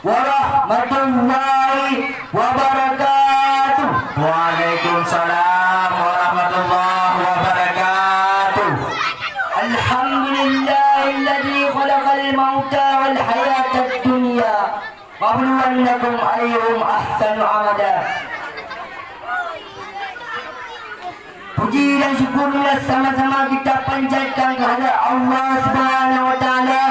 warahmatullahi wabarakatuh. Waalaikumsalam warahmatullahi wabarakatuh. Alhamdulillahilladzi khalaqal mauta wal hayatad dunya wa yabluwannakum ayyuhum ahsanu amala. Puji dan syukurlah sama-sama kita panjatkan kepada Allah Subhanahu wa taala,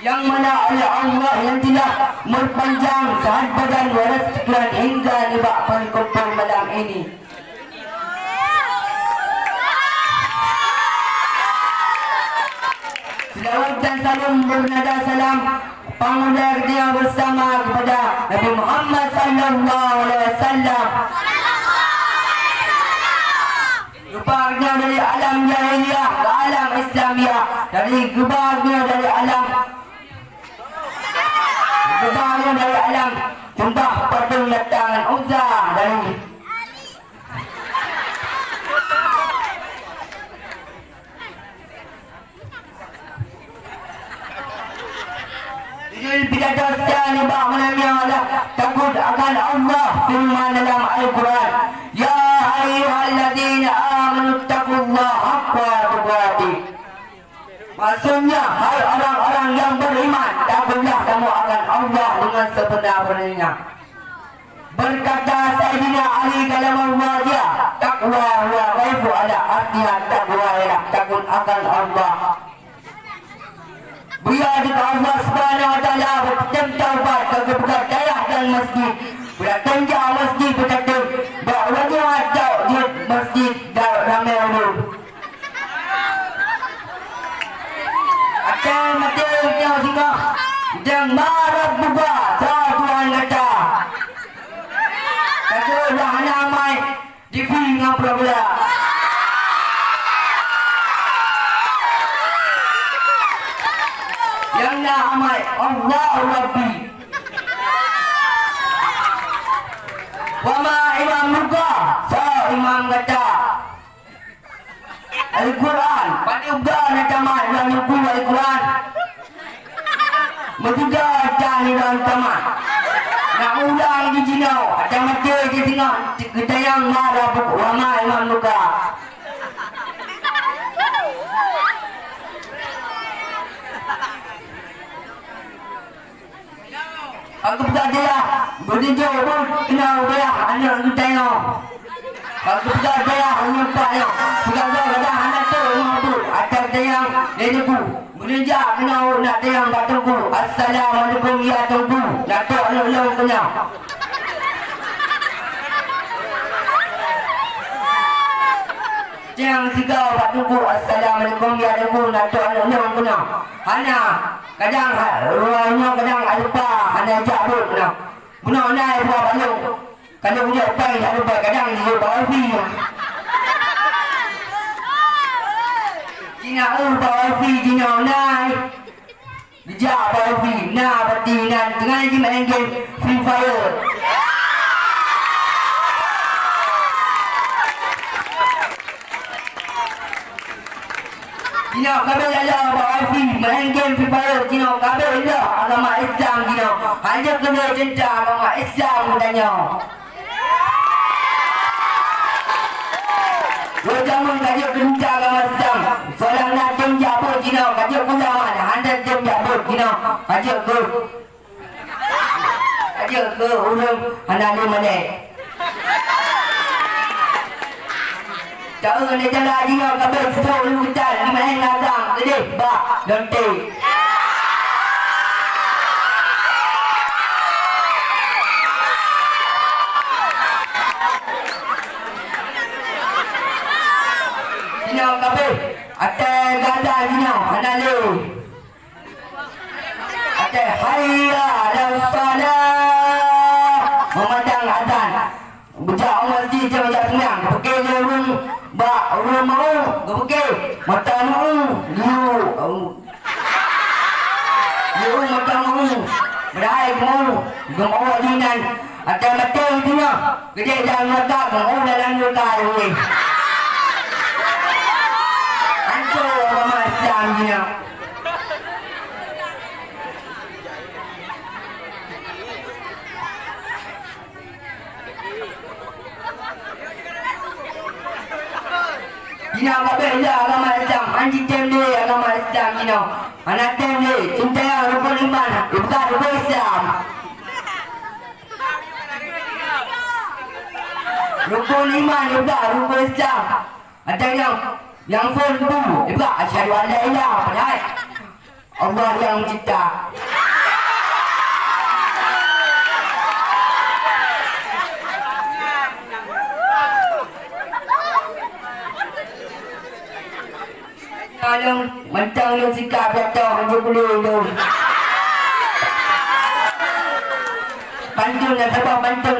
yang mana Allah yang telah memperpanjang sehat badan waras pikiran hingga tiba berkumpul malam ini. Selawat dan salam bernada salam pengulang dia bersama kepada Nabi Muhammad sallallahu alaihi wasallam. Gebarnya dari alam jahiliyah ke alam Islamiyah, dari gebarnya dari alam sembah patung letangan Uzza, dari judul pidato sekali bahwa takut akan Allah firman dalam Al-Quran, ya ayyuhalladzina amanu taqullaha haqqa tuqatih. Maksudnya, hai orang-orang yang beriman, takutlah kamu akan Allah dengan sebenar-benarnya. Berkata Sayyidina Ali dalam al-Wajah, takwa wa ghaifu ala artinya takwa ialah takut akan Allah. Beliau juga Allah Subhanahu wa taala bertaubat ke daerah dan masjid. Bila tunjuk masjid berkata bahawa dia ada di masjid ramai orang. Akan mati dia singa dan marah buka Tuhan kata. Kata dah namai di pinggang pula. Yang namai Allah Rabbi. Wama imam muka sa imam kata Al-Quran pada ubah nak tamat dalam buku Al-Quran bertiga dan dalam tamat nak ulang di jinau ada mati di tengah kita yang marah buku wama imam muka. Aku berkata berjauh pun kenal dia anak kita yang aku berkata dia anak saya berkata kata anak tu mampu ada dia ini bu menjak kenal nak dia nak tunggu assalamualaikum ya tunggu nak tu anak kenal jangan sigau nak tunggu assalamualaikum ya tunggu nak tu anak kenal anak kadang ruangnya kadang lupa ada jabut nak bunuh naik buat balung kalau punya pai tak lupa kadang dia bawa fi Cina bawa fi Cina naik bijak bawa fi nah berarti nah tengah lagi main game Free Fire Cina kabel ada bawa fi main game Free Fire Cina kabel ada agama Islam Cina hanya kena cinta agama Islam katanya. Jangan kajian kencang agama Islam. Soalan nak jam apa Cina kajian kudaman anda jam apa Cina kajian ke urang anda ni mana? Jangan ni jalan Cina kabel setau lu kita ni main ngadang gede bah nanti. Cina kabel ada gada Cina ada le ada hayya ala salat memandang azan bujak masjid macam senang pergi je rumah mau pergi mata mau you mata mau berai mau gemau dinan ada mata Cina gede dalam mata gemau dalam muka ni Beza agama Islam, anti temle agama Islam you know. Anak temle, cinta yang rukun iman, bukan rukun Islam. Rukun iman bukan rukun Islam. Ada yang phone tu, bukan asyhadu an la ilaha illallah. Allah yang mencipta. Alam mentang yang sikap kata hanya boleh tu. Pantun dah sebab pantun